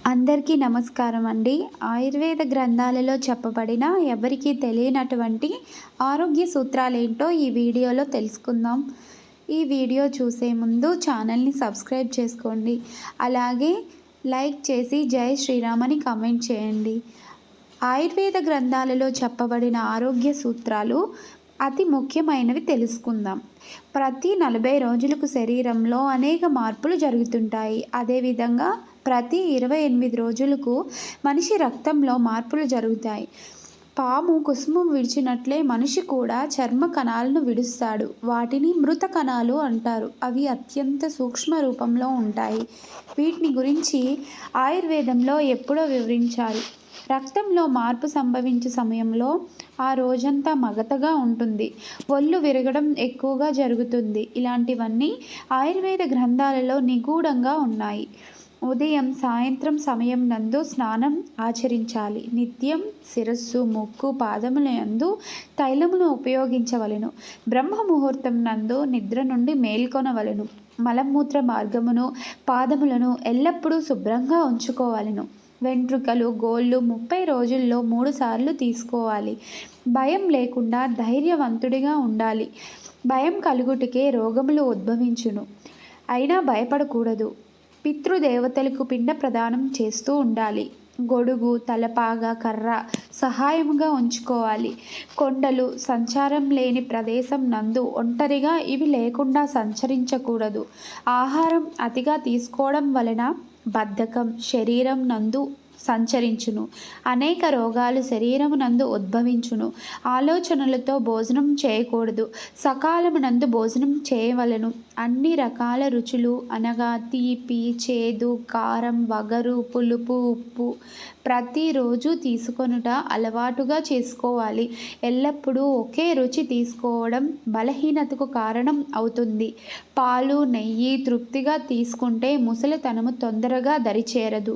అందరికీ నమస్కారం అండి. ఆయుర్వేద గ్రంథాలలో చెప్పబడిన ఎవరికీ తెలియనటువంటి ఆరోగ్య సూత్రాలేంటో ఈ వీడియోలో తెలుసుకుందాం. ఈ వీడియో చూసే ముందు ఛానల్ని సబ్స్క్రైబ్ చేసుకోండి. అలాగే లైక్ చేసి జై శ్రీరామ్ అని కామెంట్ చేయండి. ఆయుర్వేద గ్రంథాలలో చెప్పబడిన ఆరోగ్య సూత్రాలు అతి ముఖ్యమైనవి తెలుసుకుందాం. ప్రతి 40 రోజులకు శరీరంలో అనేక మార్పులు జరుగుతుంటాయి. అదేవిధంగా ప్రతి 28 రోజులకు మనిషి రక్తంలో మార్పులు జరుగుతాయి. పాము కుసుమం విడిచినట్లే మనిషి కూడా చర్మ కణాలను విడుస్తాడు. వాటిని మృత కణాలు అంటారు. అవి అత్యంత సూక్ష్మ రూపంలో ఉంటాయి. వీటిని గురించి ఆయుర్వేదంలో ఎప్పుడో వివరించారు. రక్తంలో మార్పు సంభవించే సమయంలో ఆ రోజంతా మగతగా ఉంటుంది. ఒళ్ళు విరగడం ఎక్కువగా జరుగుతుంది. ఇలాంటివన్నీ ఆయుర్వేద గ్రంథాలలో నిగూఢంగా ఉన్నాయి. ఉదయం సాయంత్రం సమయం నందు స్నానం ఆచరించాలి. నిత్యం శిరస్సు ముక్కు పాదముల యందు తైలమును ఉపయోగించవలెను. బ్రహ్మ ముహూర్తం నందు నిద్ర నుండి మేల్కొనవలెను. మలమూత్ర మార్గమును పాదములను ఎల్లప్పుడూ శుభ్రంగా ఉంచుకోవలెను. వెంట్రుకలు గోళ్ళు 30 రోజుల్లో 3 సార్లు తీసుకోవాలి. భయం లేకుండా ధైర్యవంతుడిగా ఉండాలి. భయం కలుగుటకే రోగములు ఉద్భవించును. అయినా భయపడకూడదు. పితృదేవతలకు పిండ ప్రదానం చేస్తూ ఉండాలి. గొడుగు తలపాగా కర్ర సహాయముగా ఉంచుకోవాలి. కొండలు సంచారం లేని ప్రదేశం నందు ఒంటరిగా ఇవి లేకుండా సంచరించకూడదు. ఆహారం అతిగా తీసుకోవడం వలన బద్ధకం శరీరం నందు సంచరించును. అనేక రోగాలు శరీరమునందు ఉద్భవించును. ఆలోచనలతో భోజనం చేయకూడదు. సకాలమునందు భోజనం చేయవలెను. అన్ని రకాల రుచులు అనగా తీపి చేదు కారం వగరు పులుపు ఉప్పు ప్రతిరోజు తీసుకొనుట అలవాటుగా చేసుకోవాలి. ఎల్లప్పుడూ ఒకే రుచి తీసుకోవడం బలహీనతకు కారణం అవుతుంది. పాలు నెయ్యి తృప్తిగా తీసుకుంటే ముసలితనము తొందరగా దరిచేరదు.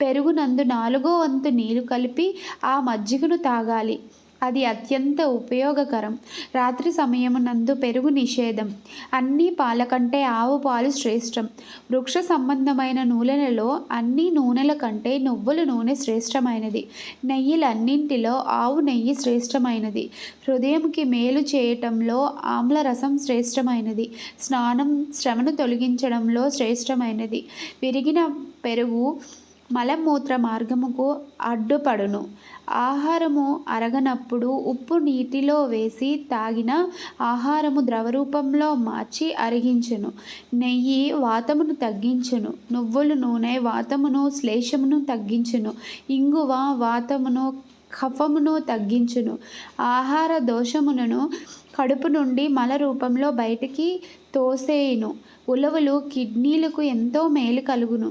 పెరుగునందు 4వ వంతు నీరు కలిపి ఆ మజ్జిగను తాగాలి. అది అత్యంత ఉపయోగకరం. రాత్రి సమయమునందు పెరుగు నిషేధం. అన్ని పాల కంటే ఆవు పాలు శ్రేష్టం. వృక్ష సంబంధమైన నూనెలలో అన్ని నూనెల కంటే నువ్వుల నూనె శ్రేష్టమైనది. నెయ్యిలన్నింటిలో ఆవు నెయ్యి శ్రేష్టమైనది. హృదయంకి మేలు చేయటంలో ఆమ్లరసం శ్రేష్టమైనది. స్నానం శ్రమను తొలగించడంలో శ్రేష్టమైనది. విరిగిన పెరుగు మలమూత్ర మార్గముకు అడ్డుపడును. ఆహారము అరగనప్పుడు ఉప్పు నీటిలో వేసి తాగిన ఆహారము ద్రవరూపంలో మార్చి అరిగించును. నెయ్యి వాతమును తగ్గించును. నువ్వుల నూనె వాతమును శ్లేషమును తగ్గించును. ఇంగువ వాతమును కఫమును తగ్గించును. ఆహార దోషములను కడుపు నుండి మల రూపంలో బయటికి తోసేయును. ఉలవలు కిడ్నీలకు ఎంతో మేలు కలుగును.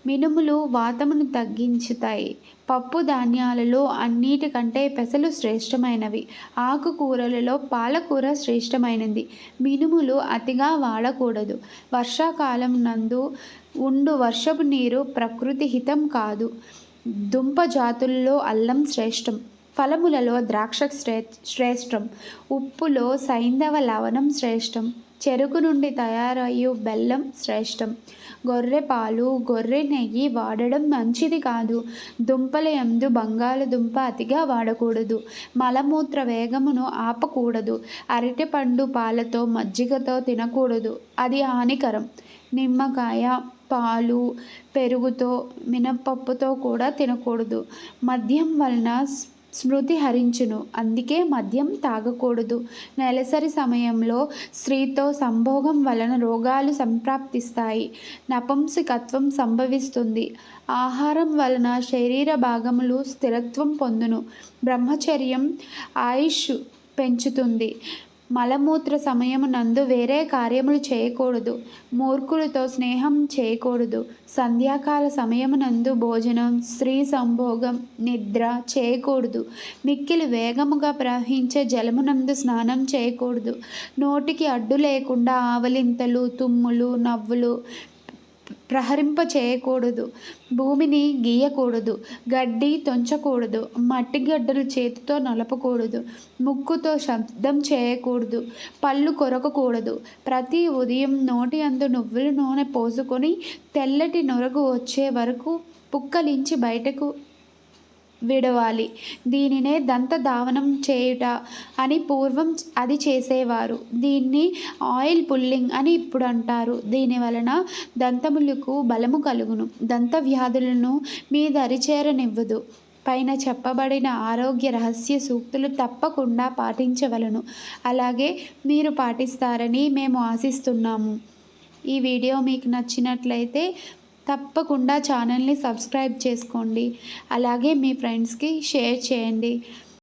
మినుములు వాతమును తగ్గించుతాయి. పప్పు ధాన్యాలలో అన్నిటికంటే పెసలు శ్రేష్టమైనవి. ఆకుకూరలలో పాలకూర శ్రేష్టమైనది. మినుములు అతిగా వాడకూడదు. వర్షాకాలం నందు ఉండు వర్షపు నీరు ప్రకృతి హితం కాదు. దుంప జాతులలో అల్లం శ్రేష్టం. ఫలములలో ద్రాక్ష శ్రేష్టం. ఉప్పులో సైంధవ లవణం శ్రేష్టం. చెరుకు నుండి తయారయ్యు బెల్లం శ్రేష్టం. గొర్రె పాలు గొర్రె నెయ్యి వాడడం మంచిది కాదు. దుంపల యందు బంగాళదుంప అతిగా వాడకూడదు. మలమూత్ర వేగమును ఆపకూడదు. అరటిపండు పాలతో మజ్జిగతో తినకూడదు. అది హానికరం. నిమ్మకాయ పాలు పెరుగుతో మినపప్పుతో కూడా తినకూడదు. మద్యం వలన స్మృతి హరించును. అందుకే మద్యం తాగకూడదు. నెలసరి సమయంలో స్త్రీతో సంభోగం వలన రోగాలు సంప్రాప్తిస్తాయి. నపుంసకత్వం సంభవిస్తుంది. ఆహారం వలన శరీర భాగములు స్థిరత్వం పొందును. బ్రహ్మచర్యం ఆయుష్ పెంచుతుంది. మలమూత్ర సమయమునందు వేరే కార్యములు చేయకూడదు. మూర్ఖులతో స్నేహం చేయకూడదు. సంధ్యాకాల సమయమునందు భోజనం స్త్రీ సంభోగం నిద్ర చేయకూడదు. మిక్కిలి వేగముగా ప్రవహించే జలమునందు స్నానం చేయకూడదు. నోటికి అడ్డు లేకుండా ఆవలింతలు తుమ్ములు నవ్వులు ప్రహరింప చేయకూడదు, భూమిని గీయకూడదు, గడ్డి తుంచకూడదు, మట్టి గడ్డలు చేతితో నలపకూడదు, ముక్కుతో శబ్దం చేయకూడదు, పళ్ళు కొరకకూడదు. ప్రతి ఉదయం నోటి అందు నువ్వుల నూనె పోసుకొని తెల్లటి నురగు వచ్చే వరకు పుక్కలించి బయటకు విడవాలి. దీనినే దంతధావనం చేయుట అని పూర్వం అది చేసేవారు. దీన్ని ఆయిల్ పుల్లింగ్ అని ఇప్పుడు అంటారు. దీని వలన దంతములకు బలము కలుగును, దంత వ్యాధులను మీ దరిచేరనివ్వదు. పైన చెప్పబడిన ఆరోగ్య రహస్య సూక్తులు తప్పకుండా పాటించవలను. అలాగే మీరు పాటిస్తారని మేము ఆశిస్తున్నాము. ఈ వీడియో మీకు నచ్చినట్లయితే తప్పకుండా ఛానల్ని సబ్స్క్రైబ్ చేసుకోండి. అలాగే మీ ఫ్రెండ్స్కి షేర్ చేయండి.